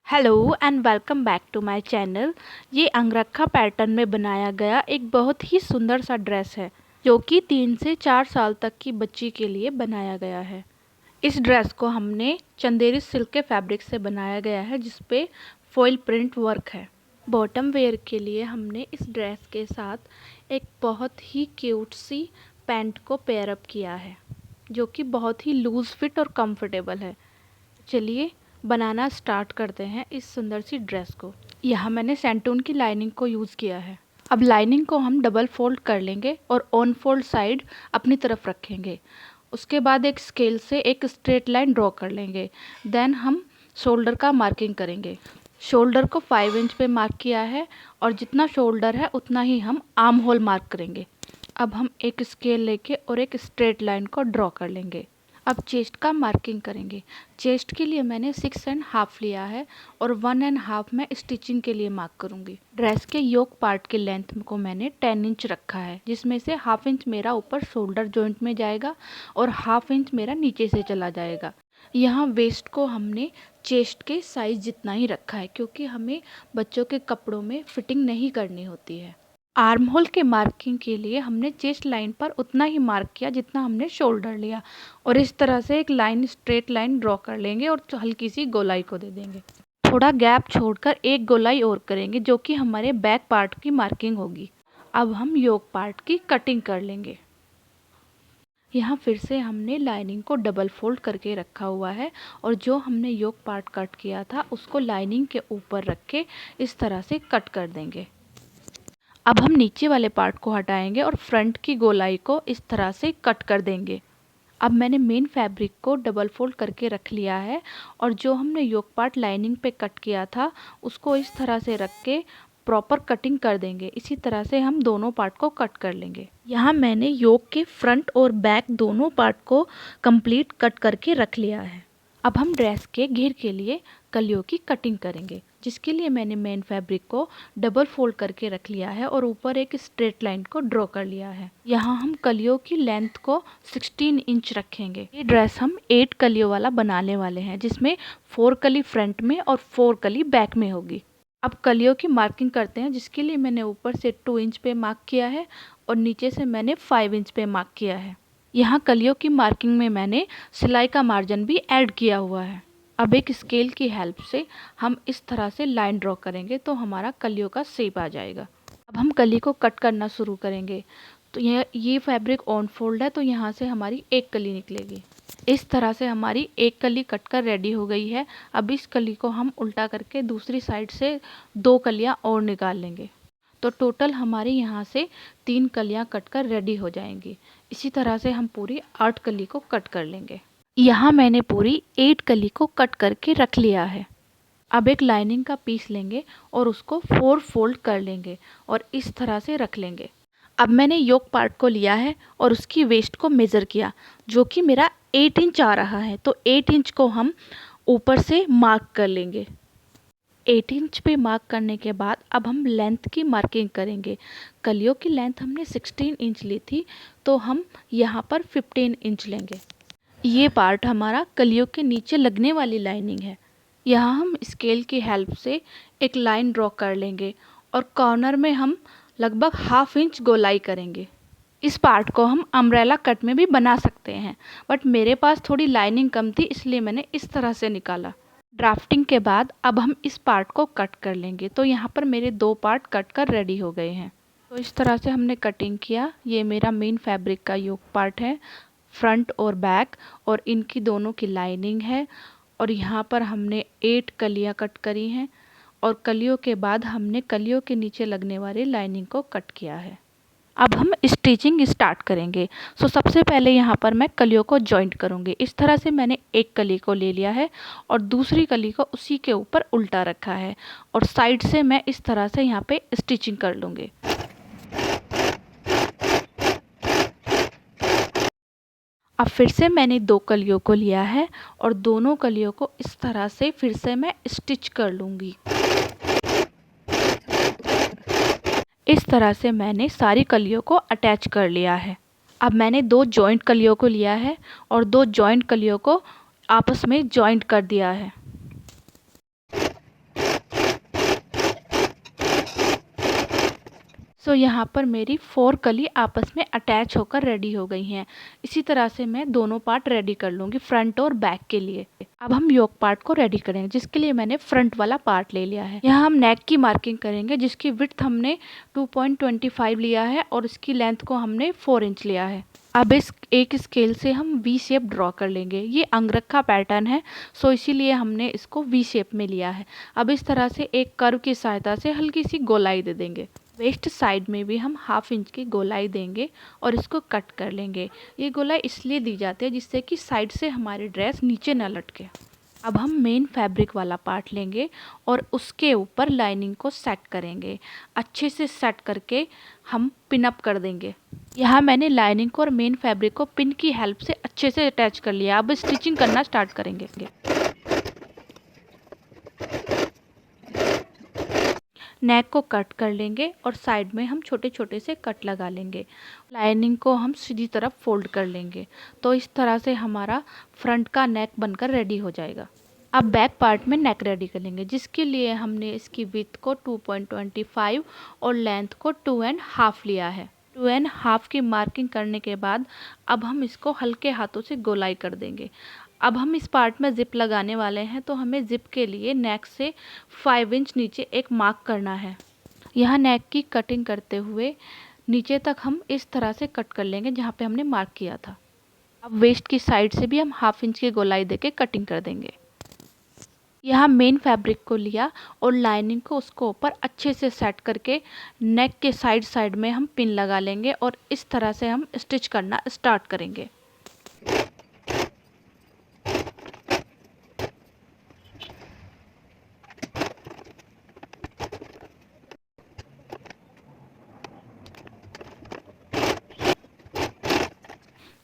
Hello and welcome back to my channel. ये angrakha pattern में बनाया गया एक बहुत ही सुंदर सा ड्रेस है जो कि 3 से 4 साल तक की बच्ची के लिए बनाया गया है। इस ड्रेस को हमने चंदेरी सिल्क के फैब्रिक से बनाया गया है जिस पे फॉइल प्रिंट वर्क है। बॉटम वेयर के लिए हमने इस ड्रेस के साथ एक बहुत ही क्यूट सी पैंट को पेयर अप किया है जो कि बहुत ही लूज़ फिट और कंफर्टेबल है। चलिए बनाना स्टार्ट करते हैं इस सुंदर सी ड्रेस को। यहाँ मैंने सेंटून की लाइनिंग को यूज़ किया है। अब लाइनिंग को हम डबल फोल्ड कर लेंगे और ऑन फोल्ड साइड अपनी तरफ रखेंगे। उसके बाद एक स्केल से एक स्ट्रेट लाइन ड्रॉ कर लेंगे। देन हम शोल्डर का मार्किंग करेंगे। शोल्डर को 5 इंच पे मार्क किया है और जितना शोल्डर है उतना ही हम आर्म होल मार्क करेंगे। अब हम एक स्केल लेके और एक स्ट्रेट लाइन को ड्रॉ कर लेंगे। अब चेस्ट का मार्किंग करेंगे। चेस्ट के लिए मैंने 6.5 लिया है और 1.5 मैं स्टिचिंग के लिए मार्क करूंगी। ड्रेस के योक पार्ट के लेंथ को मैंने 10 इंच रखा है जिसमें से 1/2 इंच मेरा ऊपर शोल्डर जॉइंट में जाएगा और 1/2 इंच मेरा नीचे से चला जाएगा। यहाँ वेस्ट को हमने चेस्ट के साइज जितना ही रखा है क्योंकि हमें बच्चों के कपड़ों में फिटिंग नहीं करनी होती है। आर्म होल के मार्किंग के लिए हमने चेस्ट लाइन पर उतना ही मार्क किया जितना हमने शोल्डर लिया और इस तरह से एक लाइन स्ट्रेट लाइन ड्रॉ कर लेंगे और हल्की सी गोलाई को दे देंगे। थोड़ा गैप छोड़कर एक गोलाई और करेंगे जो कि हमारे बैक पार्ट की मार्किंग होगी। अब हम योक पार्ट की कटिंग कर लेंगे। यहाँ फिर से हमने लाइनिंग को डबल फोल्ड करके रखा हुआ है और जो हमने योक पार्ट कट किया था उसको लाइनिंग के ऊपर रख के इस तरह से कट कर देंगे। अब हम नीचे वाले पार्ट को हटाएंगे और फ्रंट की गोलाई को इस तरह से कट कर देंगे। अब मैंने मेन फैब्रिक को डबल फोल्ड करके रख लिया है और जो हमने योक पार्ट लाइनिंग पे कट किया था उसको इस तरह से रख के प्रॉपर कटिंग कर देंगे। इसी तरह से हम दोनों पार्ट को कट कर लेंगे। यहाँ मैंने योक के फ्रंट और बैक दोनों पार्ट को कंप्लीट कट करके रख लिया है। अब हम ड्रेस के घेर के लिए कलियों की कटिंग करेंगे जिसके लिए मैंने मेन फैब्रिक को डबल फोल्ड करके रख लिया है और ऊपर एक स्ट्रेट लाइन को ड्रॉ कर लिया है। यहाँ हम कलियों की लेंथ को 16 इंच रखेंगे। ये ड्रेस हम 8 कलियों वाला बनाने वाले हैं जिसमें 4 कली फ्रंट में और 4 कली बैक में होगी। अब कलियों की मार्किंग करते हैं जिसके लिए मैंने ऊपर से 2 इंच पे मार्क किया है और नीचे से मैंने 5 इंच पे मार्क किया है। यहाँ कलियों की मार्किंग में मैंने सिलाई का मार्जिन भी ऐड किया हुआ है। अब एक स्केल की हेल्प से हम इस तरह से लाइन ड्रॉ करेंगे तो हमारा कलियों का शेप आ जाएगा। अब हम कली को कट करना शुरू करेंगे। तो ये फैब्रिक ऑन फोल्ड है तो यहाँ से हमारी एक कली निकलेगी। इस तरह से हमारी एक कली कट कर रेडी हो गई है। अब इस कली को हम उल्टा करके दूसरी साइड से 2 कलियाँ और निकाल लेंगे तो टोटल हमारी यहाँ से 3 कलियाँ कट कर रेडी हो जाएंगी। इसी तरह से हम पूरी 8 कली को कट कर लेंगे। यहाँ मैंने पूरी 8 कली को कट करके रख लिया है। अब एक लाइनिंग का पीस लेंगे और उसको 4 फोल्ड कर लेंगे और इस तरह से रख लेंगे। अब मैंने योक पार्ट को लिया है और उसकी वेस्ट को मेज़र किया जो कि मेरा 8 इंच आ रहा है तो 8 इंच को हम ऊपर से मार्क कर लेंगे। 8 इंच पे मार्क करने के बाद अब हम लेंथ की मार्किंग करेंगे। कलियों की लेंथ हमने 16 इंच ली थी तो हम यहाँ पर 15 इंच लेंगे। ये पार्ट हमारा कलियों के नीचे लगने वाली लाइनिंग है। यहाँ हम स्केल की हेल्प से एक लाइन ड्रॉ कर लेंगे और कॉर्नर में हम लगभग 1/2 इंच गोलाई करेंगे। इस पार्ट को हम अम्ब्रेला कट में भी बना सकते हैं बट मेरे पास थोड़ी लाइनिंग कम थी इसलिए मैंने इस तरह से निकाला। ड्राफ्टिंग के बाद अब हम इस पार्ट को कट कर लेंगे तो यहाँ पर मेरे 2 पार्ट कट कर रेडी हो गए हैं। तो इस तरह से हमने कटिंग किया। ये मेरा मेन फैब्रिक का योक पार्ट है, फ्रंट और बैक, और इनकी दोनों की लाइनिंग है और यहाँ पर हमने 8 कलियाँ कट करी हैं और कलियों के बाद हमने कलियों के नीचे लगने वाली लाइनिंग को कट किया है। अब हम स्टिचिंग स्टार्ट करेंगे। सो सबसे पहले यहाँ पर मैं कलियों को जॉइंट करूँगी। इस तरह से मैंने एक कली को ले लिया है और दूसरी कली को उसी के ऊपर उल्टा रखा है और साइड से मैं इस तरह से यहाँ पे स्टिचिंग कर लूँगी। अब फिर से मैंने 2 कलियों को लिया है और दोनों कलियों को इस तरह से फिर से मैं स्टिच कर लूँगी। इस तरह से मैंने सारी कलियों को अटैच कर लिया है। अब मैंने 2 जॉइंट कलियों को लिया है और 2 जॉइंट कलियों को आपस में जॉइंट कर दिया है। सो यहाँ पर मेरी 4 कली आपस में अटैच होकर रेडी हो गई हैं। इसी तरह से मैं दोनों पार्ट रेडी कर लूँगी फ्रंट और बैक के लिए। अब हम योक पार्ट को रेडी करेंगे, जिसके लिए मैंने फ्रंट वाला पार्ट ले लिया है। यहाँ हम नेक की मार्किंग करेंगे, जिसकी विड्थ हमने 2.25 लिया है और इसकी लेंथ को हमने 4 इंच लिया है। अब इस एक स्केल से हम वी शेप ड्रॉ कर लेंगे। ये अंगरखा पैटर्न है, सो इसीलिए हमने इसको वी शेप में लिया है। अब इस तरह से एक कर्व की सहायता से हल्की सी गोलाई दे देंगे। वेस्ट साइड में भी हम 1/2 इंच की गोलाई देंगे और इसको कट कर लेंगे। ये गोलाई इसलिए दी जाती है जिससे कि साइड से हमारी ड्रेस नीचे न लटके। अब हम मेन फैब्रिक वाला पार्ट लेंगे और उसके ऊपर लाइनिंग को सेट करेंगे। अच्छे से सेट करके हम पिन अप कर देंगे। यहाँ मैंने लाइनिंग को और मेन फैब्रिक को पिन की हेल्प से अच्छे से अटैच कर लिया। अब स्टिचिंग करना स्टार्ट करेंगे। नेक को कट कर लेंगे और साइड में हम छोटे छोटे से कट लगा लेंगे। लाइनिंग को हम सीधी तरफ फोल्ड कर लेंगे, तो इस तरह से हमारा फ्रंट का नेक बनकर रेडी हो जाएगा। अब बैक पार्ट में नेक रेडी कर लेंगे, जिसके लिए हमने इसकी विड्थ को 2.25 और लेंथ को 2.5 लिया है। 2.5 की मार्किंग करने के बाद अब हम इसको हल्के हाथों से गोलाई कर देंगे। अब हम इस पार्ट में ज़िप लगाने वाले हैं, तो हमें ज़िप के लिए नेक से 5 इंच नीचे एक मार्क करना है। यहाँ नेक की कटिंग करते हुए नीचे तक हम इस तरह से कट कर लेंगे जहाँ पे हमने मार्क किया था। अब वेस्ट की साइड से भी हम 1/2 इंच की गोलाई देके कटिंग कर देंगे। यहाँ मेन फैब्रिक को लिया और लाइनिंग को उसको ऊपर अच्छे से सेट करके नेक के साइड साइड में हम पिन लगा लेंगे और इस तरह से हम स्टिच करना स्टार्ट करेंगे।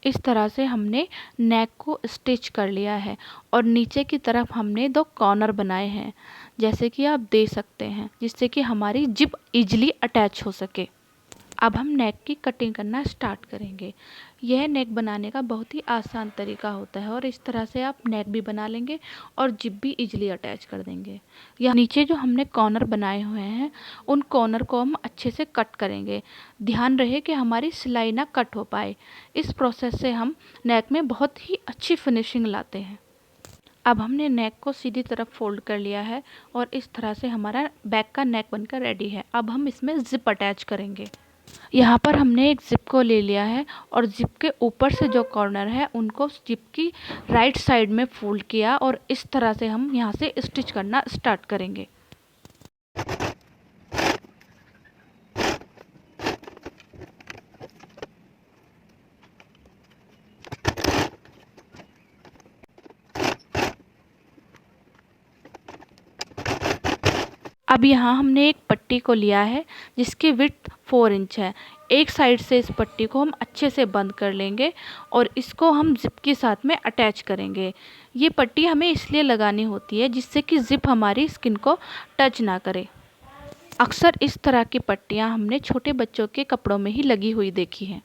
इस तरह से हमने नेक को स्टिच कर लिया है और नीचे की तरफ हमने 2 कॉर्नर बनाए हैं, जैसे कि आप देख सकते हैं, जिससे कि हमारी जिप इजीली अटैच हो सके। अब हम नेक की कटिंग करना स्टार्ट करेंगे। यह नेक बनाने का बहुत ही आसान तरीका होता है और इस तरह से आप नेक भी बना लेंगे और जिप भी इजीली अटैच कर देंगे। यहाँ नीचे जो हमने कॉर्नर बनाए हुए हैं, उन कॉर्नर को हम अच्छे से कट करेंगे। ध्यान रहे कि हमारी सिलाई ना कट हो पाए। इस प्रोसेस से हम नेक में बहुत ही अच्छी फिनिशिंग लाते हैं। अब हमने नेक को सीधी तरफ फोल्ड कर लिया है और इस तरह से हमारा बैक का नेक बनकर रेडी है। अब हम इसमें जिप अटैच करेंगे। यहाँ पर हमने एक जिप को ले लिया है और जिप के ऊपर से जो कॉर्नर है उनको जिप की राइट साइड में फोल्ड किया और इस तरह से हम यहाँ से स्टिच करना स्टार्ट करेंगे। अब यहाँ हमने एक पट्टी को लिया है जिसकी विड्थ 4 इंच है। एक साइड से इस पट्टी को हम अच्छे से बंद कर लेंगे और इसको हम जिप के साथ में अटैच करेंगे। ये पट्टी हमें इसलिए लगानी होती है जिससे कि जिप हमारी स्किन को टच ना करे। अक्सर इस तरह की पट्टियाँ हमने छोटे बच्चों के कपड़ों में ही लगी हुई देखी हैं।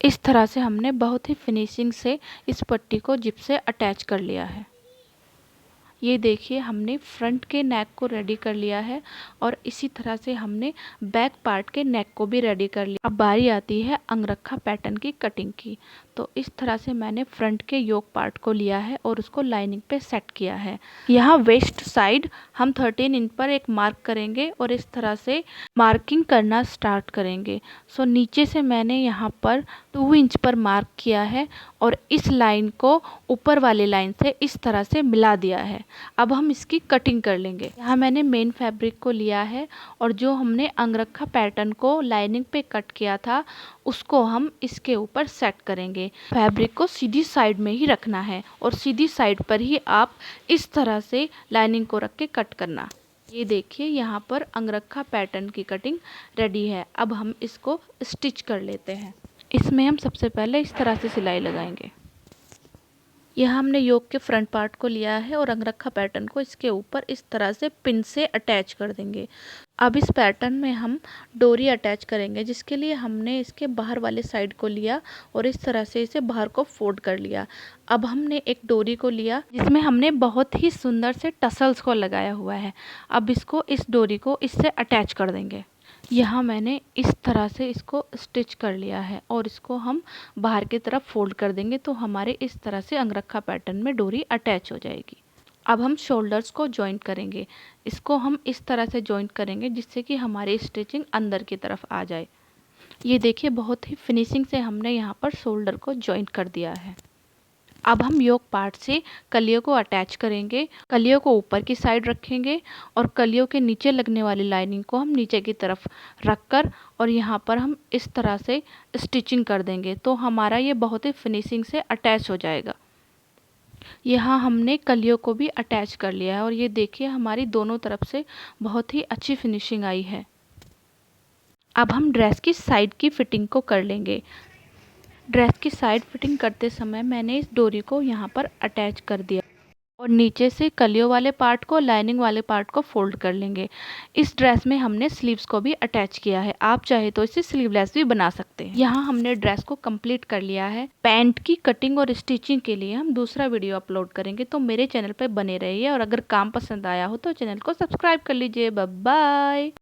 इस तरह से हमने बहुत ही फिनिशिंग से इस पट्टी को जिप से अटैच कर लिया है। ये देखिए, हमने फ्रंट के नेक को रेडी कर लिया है और इसी तरह से हमने बैक पार्ट के नेक को भी रेडी कर लिया। अब बारी आती है अंगरखा पैटर्न की कटिंग की। तो इस तरह से मैंने फ्रंट के योक पार्ट को लिया है और उसको लाइनिंग पे सेट किया है। यहाँ वेस्ट साइड हम 13 इंच पर एक मार्क करेंगे और इस तरह से मार्किंग करना स्टार्ट करेंगे। सो नीचे से मैंने यहाँ पर 2 इंच पर मार्क किया है और इस लाइन को ऊपर वाली लाइन से इस तरह से मिला दिया है। अब हम इसकी कटिंग कर लेंगे। यहाँ मैंने मेन फैब्रिक को लिया है और जो हमने अंगरखा पैटर्न को लाइनिंग पे कट किया था उसको हम इसके ऊपर सेट करेंगे। फैब्रिक को सीधी साइड में ही रखना है और सीधी साइड पर ही आप इस तरह से लाइनिंग को रख के कट करना। ये देखिए, यहाँ पर अंगरखा पैटर्न की कटिंग रेडी है। अब हम इसको स्टिच कर लेते हैं। इसमें हम सबसे पहले इस तरह से सिलाई लगाएंगे। यहाँ हमने योक के फ्रंट पार्ट को लिया है और अंगरखा पैटर्न को इसके ऊपर इस तरह से पिन से अटैच कर देंगे। अब इस पैटर्न में हम डोरी अटैच करेंगे, जिसके लिए हमने इसके बाहर वाले साइड को लिया और इस तरह से इसे बाहर को फोल्ड कर लिया। अब हमने एक डोरी को लिया जिसमें हमने बहुत ही सुंदर से टसल्स को लगाया हुआ है। अब इस डोरी को इससे अटैच कर देंगे। यहाँ मैंने इस तरह से इसको स्टिच कर लिया है और इसको हम बाहर की तरफ फोल्ड कर देंगे, तो हमारे इस तरह से अंगरखा पैटर्न में डोरी अटैच हो जाएगी। अब हम शोल्डर्स को जॉइंट करेंगे। इसको हम इस तरह से जॉइंट करेंगे जिससे कि हमारी स्टिचिंग अंदर की तरफ आ जाए। ये देखिए, बहुत ही फिनिशिंग से हमने यहाँ पर शोल्डर को जॉइंट कर दिया है। अब हम योक पार्ट से कलियों को अटैच करेंगे। कलियों को ऊपर की साइड रखेंगे और कलियों के नीचे लगने वाली लाइनिंग को हम नीचे की तरफ रखकर और यहाँ पर हम इस तरह से स्टिचिंग कर देंगे, तो हमारा ये बहुत ही फिनिशिंग से अटैच हो जाएगा। यहाँ हमने कलियों को भी अटैच कर लिया है और ये देखिए, हमारी दोनों तरफ से बहुत ही अच्छी फिनिशिंग आई है। अब हम ड्रेस की साइड की फिटिंग को कर लेंगे। ड्रेस की साइड फिटिंग करते समय मैंने इस डोरी को यहाँ पर अटैच कर दिया और नीचे से कलियों वाले पार्ट को, लाइनिंग वाले पार्ट को फोल्ड कर लेंगे। इस ड्रेस में हमने स्लीव्स को भी अटैच किया है। आप चाहे तो इसे स्लीवलेस भी बना सकते हैं। यहाँ हमने ड्रेस को कंप्लीट कर लिया है। पैंट की कटिंग और स्टिचिंग के लिए हम दूसरा वीडियो अपलोड करेंगे, तो मेरे चैनल पर बने रहिए और अगर काम पसंद आया हो तो चैनल को सब्सक्राइब कर लीजिए। Bye bye.